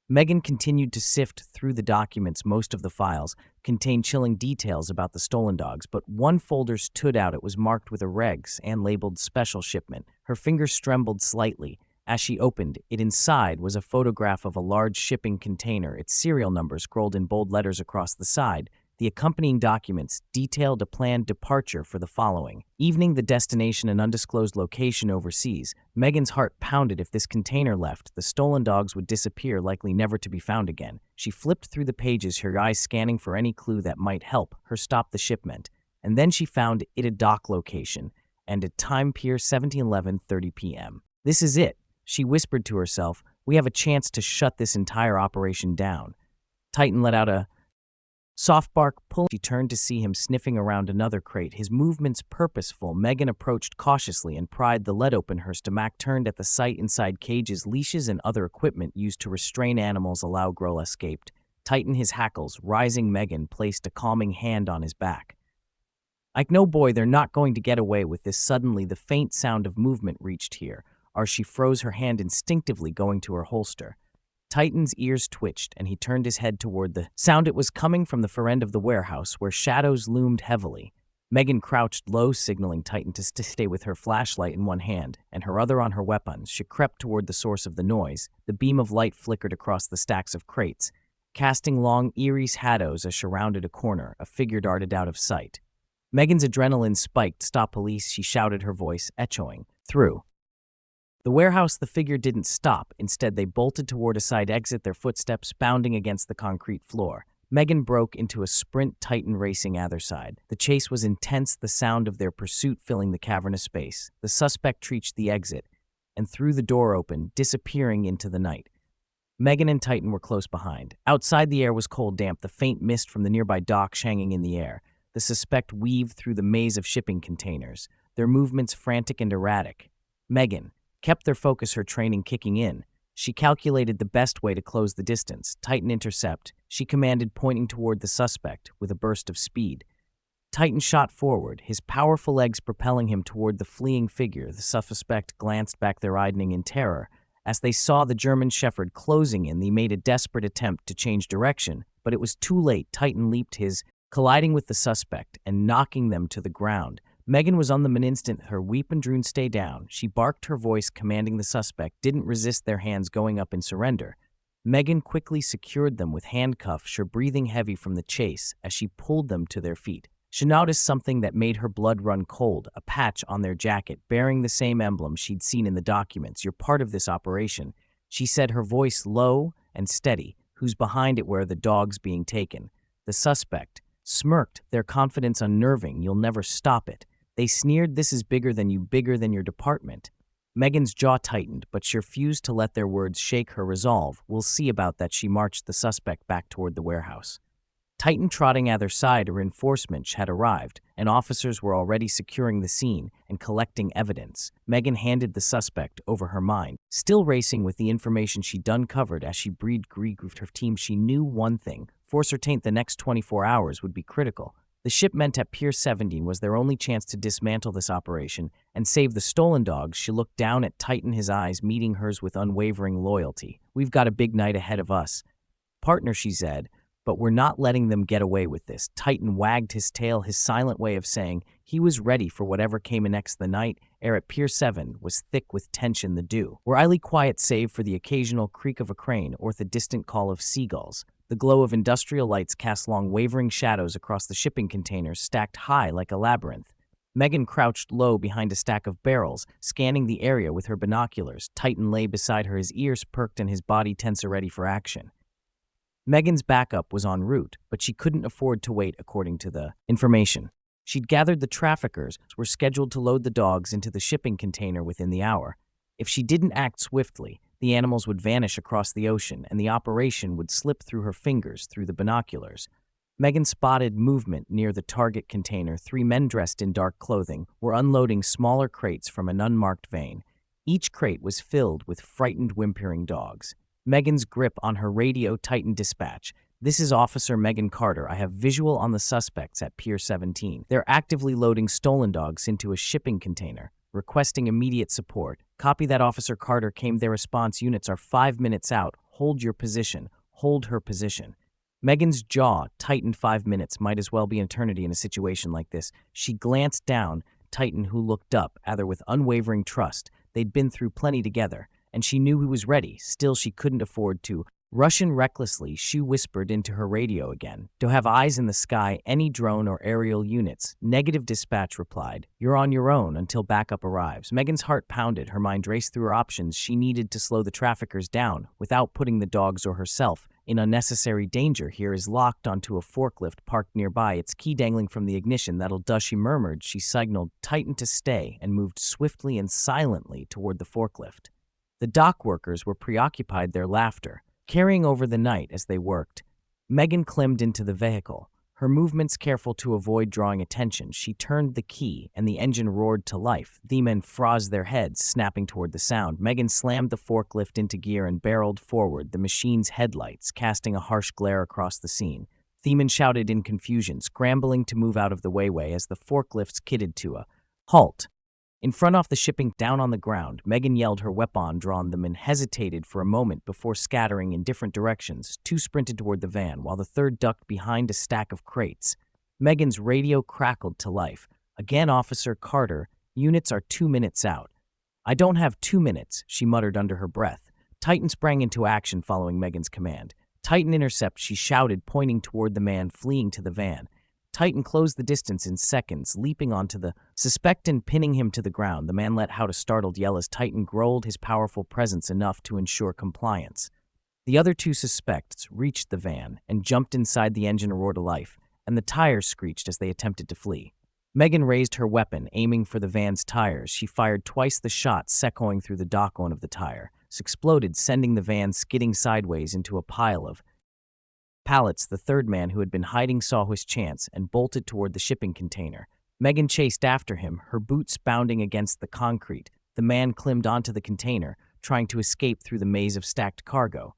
Megan continued to sift through the documents. Most of the files contained chilling details about the stolen dogs, but one folder stood out. It was marked with a regs and labeled special shipment. Her fingers trembled slightly as she opened it. Inside was a photograph of a large shipping container, its serial number scrolled in bold letters across the side. The accompanying documents detailed a planned departure for the following evening, the destination an undisclosed location overseas. Megan's heart pounded. If this container left, the stolen dogs would disappear, likely never to be found again. She flipped through the pages, her eyes scanning for any clue that might help her stop the shipment. And then she found it: a dock location and a time: Pier 1711, 30 p.m. This is it, she whispered to herself. We have a chance to shut this entire operation down. Titan let out a soft bark. She turned to see him sniffing around another crate, his movements purposeful. Megan approached cautiously and pried the lid open. Her stomach turned at the sight. Inside, cages, leashes, and other equipment used to restrain animals. Allow Grohl escaped. Tighten his hackles, rising. Megan placed a calming hand on his back. Like, no boy, they're not going to get away with this. Suddenly, the faint sound of movement reached here. She froze, her hand instinctively going to her holster. Titan's ears twitched, and he turned his head toward the sound. It was coming from the far end of the warehouse, where shadows loomed heavily. Megan crouched low, signaling Titan to stay with her flashlight in one hand and her other on her weapons. She crept toward the source of the noise. The beam of light flickered across the stacks of crates, casting long, eerie shadows. As she rounded a corner, a figure darted out of sight. Megan's adrenaline spiked. Stop, police, she shouted, her voice echoing through the warehouse. The figure didn't stop. Instead, they bolted toward a side exit, their footsteps pounding against the concrete floor. Megan broke into a sprint, Titan racing either side. The chase was intense, the sound of their pursuit filling the cavernous space. The suspect reached the exit and threw the door open, disappearing into the night. Megan and Titan were close behind. Outside, the air was cold damp, the faint mist from the nearby docks hanging in the air. The suspect weaved through the maze of shipping containers, their movements frantic and erratic. Megan kept their focus, her training kicking in. She calculated the best way to close the distance. Titan intercept, she commanded, pointing toward the suspect with a burst of speed. Titan shot forward, his powerful legs propelling him toward the fleeing figure. The suspect glanced back, their eyes in terror. As they saw the German Shepherd closing in, they made a desperate attempt to change direction, but it was too late. Titan leaped his, colliding with the suspect and knocking them to the ground. Megan was on them an instant, her weapon drawn. Stay down. She barked, her voice commanding. The suspect didn't resist, their hands going up in surrender. Megan quickly secured them with handcuffs, her breathing heavy from the chase as she pulled them to their feet. She noticed something that made her blood run cold, a patch on their jacket bearing the same emblem she'd seen in the documents. "You're part of this operation," she said, her voice low and steady. "Who's behind it? Where are the dogs being taken?" The suspect smirked, their confidence unnerving. "You'll never stop it," they sneered. "This is bigger than you, bigger than your department." Megan's jaw tightened, but she refused to let their words shake her resolve. "We'll see about that." She marched the suspect back toward the warehouse. Titan trotting at their side, reinforcements had arrived, and officers were already securing the scene and collecting evidence. Megan handed the suspect over, her mind still racing with the information she'd uncovered. As she breathed grief with her team, she knew one thing: for certain the next 24 hours would be critical. The shipment at Pier 17 was their only chance to dismantle this operation and save the stolen dogs. She looked down at Titan, his eyes meeting hers with unwavering loyalty. "We've got a big night ahead of us, partner," she said, "but we're not letting them get away with this." Titan wagged his tail, his silent way of saying he was ready for whatever came next. The night air at Pier 7 was thick with tension. The dew were eerily quiet, save for the occasional creak of a crane or the distant call of seagulls. The glow of industrial lights cast long wavering shadows across the shipping containers stacked high like a labyrinth. Megan crouched low behind a stack of barrels, scanning the area with her binoculars. Titan lay beside her, his ears perked and his body tense, ready for action. Megan's backup was en route, but she couldn't afford to wait. According to the information she'd gathered, the traffickers were scheduled to load the dogs into the shipping container within the hour. If she didn't act swiftly, the animals would vanish across the ocean, and the operation would slip through her fingers through the binoculars. Megan spotted movement near the target container. 3 men dressed in dark clothing were unloading smaller crates from an unmarked van. Each crate was filled with frightened, whimpering dogs. Megan's grip on her radio tightened. "Dispatch. This is Officer Megan Carter. I have visual on the suspects at Pier 17. They're actively loading stolen dogs into a shipping container. Requesting immediate support." "Copy that, Officer Carter," came their response. "Units are 5 minutes out. Hold your position." Hold her position. Megan's jaw tightened. 5 minutes might as well be an eternity in a situation like this. She glanced down Titan, who looked up at her with unwavering trust. They'd been through plenty together, and she knew he was ready. Still, she couldn't afford to rush in recklessly. She whispered into her radio again. "To have eyes in the sky, any drone or aerial units." "Negative," dispatch replied. "You're on your own until backup arrives." Megan's heart pounded, her mind raced through her options. She needed to slow the traffickers down without putting the dogs or herself in unnecessary danger. "Here is locked onto a forklift parked nearby, its key dangling from the ignition. That'll do," she murmured. She signaled Titan to stay and moved swiftly and silently toward the forklift. The dock workers were preoccupied, their laughter carrying over the night as they worked. Megan climbed into the vehicle, her movements careful to avoid drawing attention. She turned the key, and the engine roared to life. The men froze their heads, snapping toward the sound. Megan slammed the forklift into gear and barreled forward, the machine's headlights casting a harsh glare across the scene. The men shouted in confusion, scrambling to move out of the way as the forklifts skidded to a halt. In front of the shipping, down on the ground, Megan yelled, her weapon drawn. The men hesitated for a moment before scattering in different directions. 2 sprinted toward the van, while the 3rd ducked behind a stack of crates. Megan's radio crackled to life. "Again, Officer Carter, units are 2 minutes out." "I don't have 2 minutes," she muttered under her breath. Titan sprang into action following Megan's command. "Titan intercept," she shouted, pointing toward the man fleeing to the van. Titan closed the distance in seconds, leaping onto the suspect and pinning him to the ground. The man let out a startled yell as Titan growled, his powerful presence enough to ensure compliance. The other 2 suspects reached the van and jumped inside. The engine roared to life, and the tires screeched as they attempted to flee. Megan raised her weapon, aiming for the van's tires. She fired twice the shots, echoing through the dock one of the tire. exploded, sending the van skidding sideways into a pile of pallets. The third man, who had been hiding, saw his chance and bolted toward the shipping container. Megan chased after him, her boots bounding against the concrete. The man climbed onto the container, trying to escape through the maze of stacked cargo.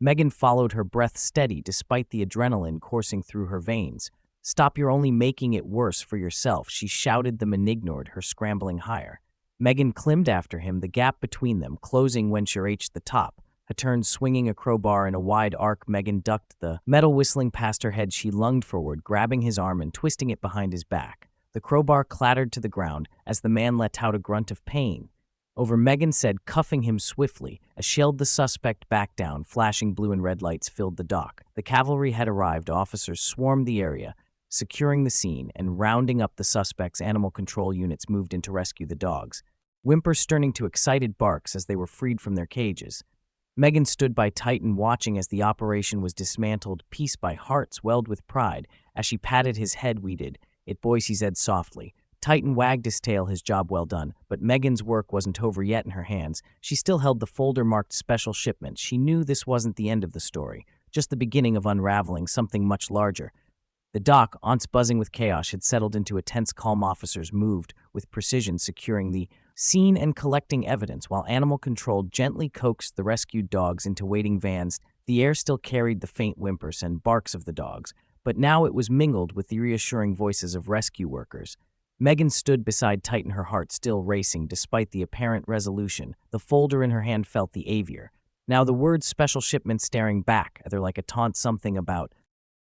Megan followed, her breath steady despite the adrenaline coursing through her veins. "Stop, you're only making it worse for yourself," she shouted. The man ignored her, scrambling higher. Megan climbed after him, the gap between them closing when she reached the top. A turn, swinging a crowbar in a wide arc, Megan ducked, the metal whistling past her head. She lunged forward, grabbing his arm and twisting it behind his back. The crowbar clattered to the ground as the man let out a grunt of pain. Over, Megan said, cuffing him swiftly, as she held the suspect back down. Flashing blue and red lights filled the dock. The cavalry had arrived. Officers swarmed the area, securing the scene and rounding up the suspects. Animal control units moved in to rescue the dogs, whimpers turning to excited barks as they were freed from their cages. Megan stood by Titan, watching as the operation was dismantled piece by. Hearts welled with pride as she patted his head. "We did it, boys," he said softly. Titan wagged his tail, his job well done. But Megan's work wasn't over yet. In her hands, she still held the folder marked "Special Shipment." She knew this wasn't the end of the story, just the beginning of unraveling something much larger. The dock, once buzzing with chaos, had settled into a tense calm. Officers moved with precision, securing the scene and collecting evidence, while animal control gently coaxed the rescued dogs into waiting vans. The air still carried the faint whimpers and barks of the dogs, but now it was mingled with the reassuring voices of rescue workers. Megan stood beside Titan, her heart still racing despite the apparent resolution. The folder in her hand felt the aviar. Now the words "Special Shipment" staring back at her like a taunt. Something about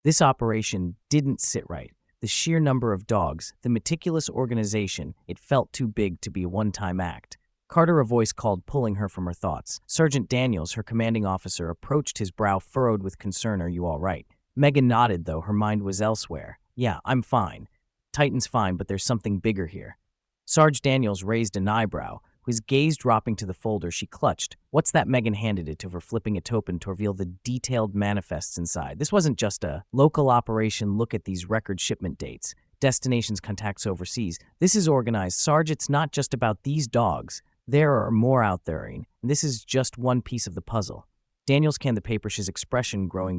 this operation didn't sit right. The sheer number of dogs, the meticulous organization, it felt too big to be a one-time act. "Carter," a voice called, pulling her from her thoughts. Sergeant Daniels, her commanding officer, approached, his brow furrowed with concern. "Are you all right?" Megan nodded, though her mind was elsewhere. "Yeah, I'm fine. Titan's fine, but there's something bigger here." Sarge Daniels raised an eyebrow, his gaze dropping to the folder she clutched. "What's that?" Megan handed it to her, flipping it open to reveal the detailed manifests inside. This wasn't just a local operation. "Look at these record shipment dates, destinations, contacts overseas. This is organized, Sarge. It's not just about these dogs. There are more out there, and this is just one piece of the puzzle." Daniels scanned the paper, his expression growing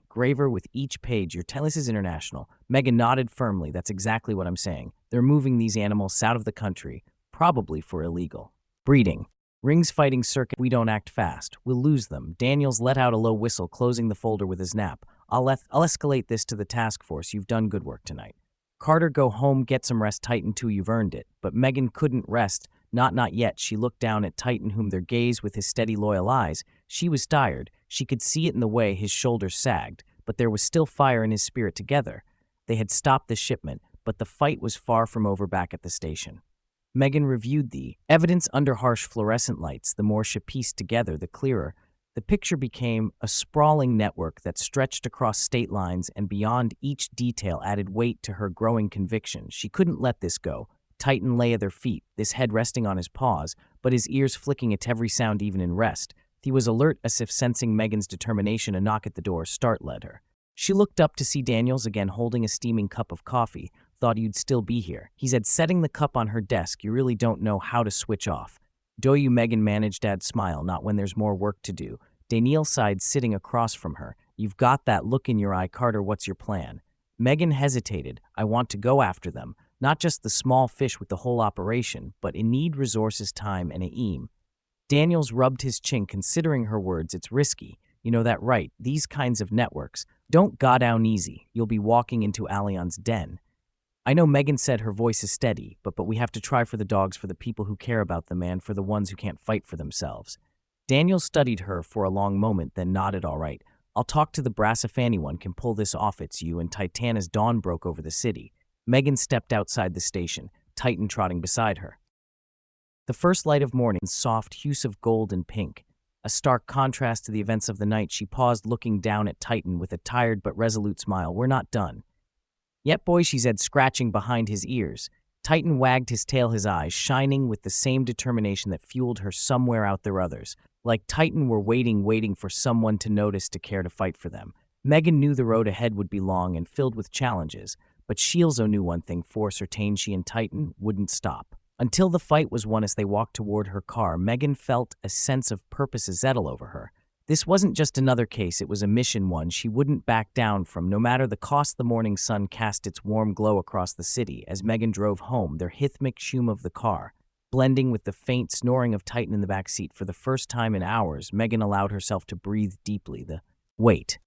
graver with each page. "You're telling this is international." Megan nodded firmly. "That's exactly what I'm saying. They're moving these animals out of the country, probably for illegal breeding. Rings fighting circuit. We don't act fast, we'll lose them." Daniels let out a low whistle, closing the folder with his nap. I'll escalate this to the task force. You've done good work tonight. Carter, go home, get some rest. Titan too, you've earned it." But Megan couldn't rest. Not yet. She looked down at Titan, whom their gaze with his steady, loyal eyes. She was tired. She could see it in the way his shoulders sagged, but there was still fire in his spirit. Together they had stopped the shipment, but the fight was far from over. Back at the station, Megan reviewed the evidence under harsh fluorescent lights. The more she pieced together, the clearer the picture became. A sprawling network that stretched across state lines and beyond. Each detail added weight to her growing conviction. She couldn't let this go. Titan lay at their feet, his head resting on his paws, but his ears flicking at every sound, even in rest. He was alert, as if sensing Megan's determination. A knock at the door led her. She looked up to see Daniels again, holding a steaming cup of coffee. "Thought you'd still be here," he said, setting the cup on her desk. "You really don't know how to switch off, do you?" Megan managed to smile. "Not when there's more work to do." Daniel sighed, sitting across from her. "You've got that look in your eye. Carter, what's your plan?" Megan hesitated. "I want to go after them. Not just the small fish with the whole operation, but in need resources, time, and a aim." Daniels rubbed his chin, considering her words. "It's risky. You know that, right? These kinds of networks don't go down easy. You'll be walking into Alion's den." "I know," Megan said, her voice is steady, but we have to try for the dogs, for the people who care about them, and for the ones who can't fight for themselves." Daniels studied her for a long moment, then nodded. "All right, I'll talk to the brass. If anyone can pull this off, it's you." And Titan, as dawn broke over the city, Megan stepped outside the station, Titan trotting beside her. The first light of morning's soft hues of gold and pink, a stark contrast to the events of the night. She paused, looking down at Titan with a tired but resolute smile. "We're not done yet, boy," she said, scratching behind his ears. Titan wagged his tail, his eyes shining with the same determination that fueled her. "Somewhere out there, others like Titan were waiting for someone to notice, to care, to fight for them." Megan knew the road ahead would be long and filled with challenges, but she also knew one thing for certain: she and Titan wouldn't stop. Until the fight was won as they walked toward her car, Megan felt a sense of purpose settle over her. This wasn't just another case, it was a mission, one she wouldn't back down from, no matter the cost. The morning sun cast its warm glow across the city as Megan drove home, their rhythmic hum of the car blending with the faint snoring of Titan in the back seat. For the first time in hours, Megan allowed herself to breathe deeply, the weight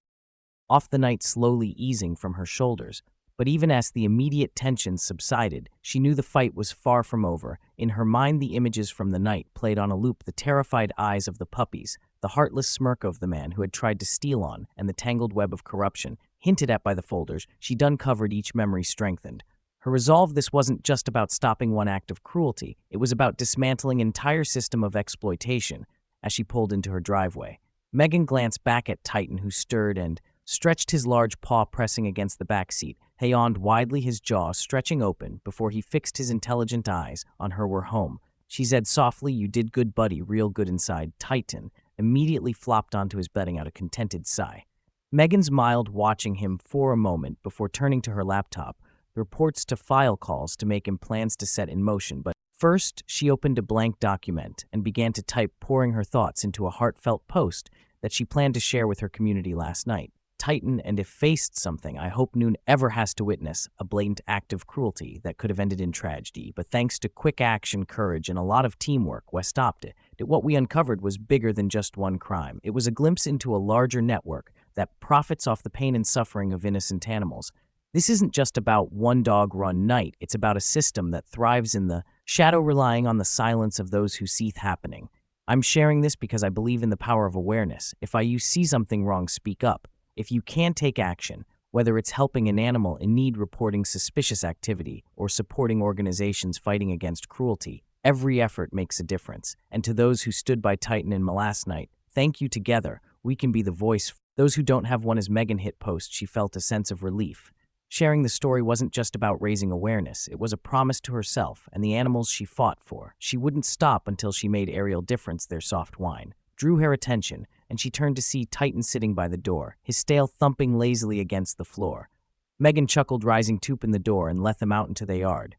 off the night slowly easing from her shoulders. But even as the immediate tension subsided, she knew the fight was far from over. In her mind, the images from the night played on a loop: the terrified eyes of the puppies, the heartless smirk of the man who had tried to steal on, and the tangled web of corruption hinted at by the folders she'd uncovered. Each memory strengthened her resolve. This wasn't just about stopping one act of cruelty, it was about dismantling an entire system of exploitation. As she pulled into her driveway, Megan glanced back at Titan, who stirred and stretched, his large paw pressing against the back seat. He yawned widely, his jaw stretching open before he fixed his intelligent eyes on her. "We're home," she said softly. "You did good, buddy, real good inside." Titan immediately flopped onto his bed, letting out a contented sigh. Megan smiled, watching him for a moment before turning to her laptop, the reports to file calls to make and plans to set in motion. But first, she opened a blank document and began to type, pouring her thoughts into a heartfelt post that she planned to share with her community last night. Titan, and if faced something I hope noon ever has to witness, a blatant act of cruelty that could have ended in tragedy. But thanks to quick action, courage, and a lot of teamwork, we stopped it. What we uncovered was bigger than just one crime. It was a glimpse into a larger network that profits off the pain and suffering of innocent animals. This isn't just about one dog-run night, it's about a system that thrives in the shadow, relying on the silence of those who see it happening. I'm sharing this because I believe in the power of awareness. If you see something wrong, speak up. If you can take action, whether it's helping an animal in need, reporting suspicious activity, or supporting organizations fighting against cruelty, every effort makes a difference. And to those who stood by Titan and last night, thank you. Together, we can be the voice for those who don't have one. As Megan hit post, she felt a sense of relief. Sharing the story wasn't just about raising awareness, it was a promise to herself and the animals she fought for. She wouldn't stop until she made Ariel Difference. Their soft whine drew her attention, and she turned to see Titan sitting by the door, his tail thumping lazily against the floor. Megan chuckled, rising to open the door and let them out into the yard.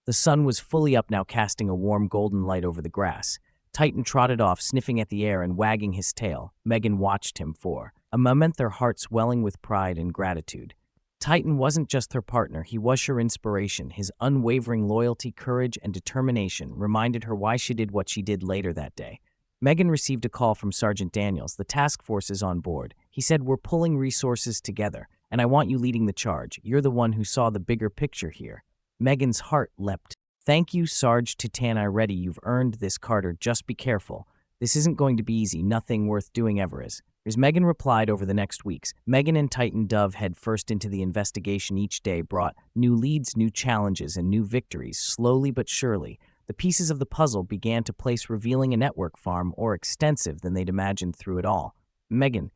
The sun was fully up now, casting a warm golden light over the grass. Titan trotted off, sniffing at the air and wagging his tail. Megan watched him for a moment, their hearts welling with pride and gratitude. Titan wasn't just her partner, he was her inspiration. His unwavering loyalty, courage, and determination reminded her why she did what she did. Later that day, Megan received a call from Sergeant Daniels. "The task force is on board," he said. "We're pulling resources together, and I want you leading the charge. You're the one who saw the bigger picture here." Megan's heart leapt. "Thank you, Sarge Titani. Ready, you've earned this, Carter. Just be careful. This isn't going to be easy. Nothing worth doing ever is." As Megan replied. Over the next weeks, Megan and Titan dove headfirst into the investigation. Each day brought new leads, new challenges, and new victories. Slowly but surely, the pieces of the puzzle began to place, revealing a network far more extensive than they'd imagined. Through it all, Megan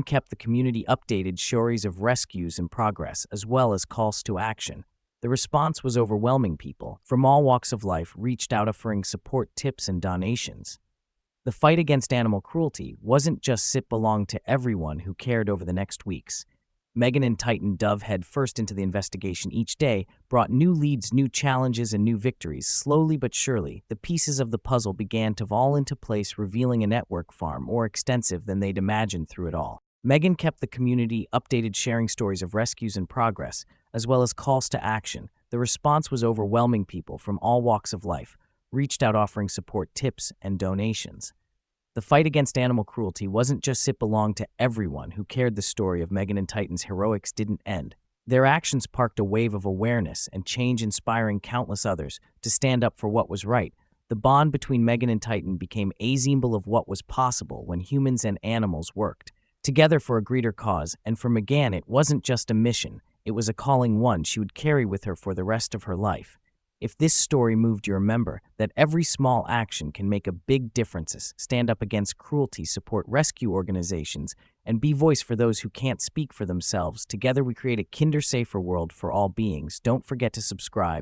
kept the community updated, stories of rescues in progress, as well as calls to action. The response was overwhelming. People from all walks of life reached out, offering support, tips, and donations. The fight against animal cruelty wasn't just belonged to everyone who cared. Over the next weeks, Megan and Titan dove headfirst into the investigation. Each day brought new leads, new challenges, and new victories. Slowly but surely, the pieces of the puzzle began to fall into place, revealing a network far more extensive than they'd imagined. Through it all, Megan kept the community updated, sharing stories of rescues in progress, as well as calls to action. The response was overwhelming. People from all walks of life reached out, offering support, tips, and donations. The fight against animal cruelty wasn't just belonged to everyone who cared. The story of Megan and Titan's heroics didn't end. Their actions sparked a wave of awareness and change, inspiring countless others to stand up for what was right. The bond between Megan and Titan became a symbol of what was possible when humans and animals worked together for a greater cause. And for Megan, it wasn't just a mission, it was a calling, one she would carry with her for the rest of her life. If this story moved you, remember that every small action can make a big difference. Stand up against cruelty, support rescue organizations, and be voice for those who can't speak for themselves. Together we create a kinder, safer world for all beings. Don't forget to subscribe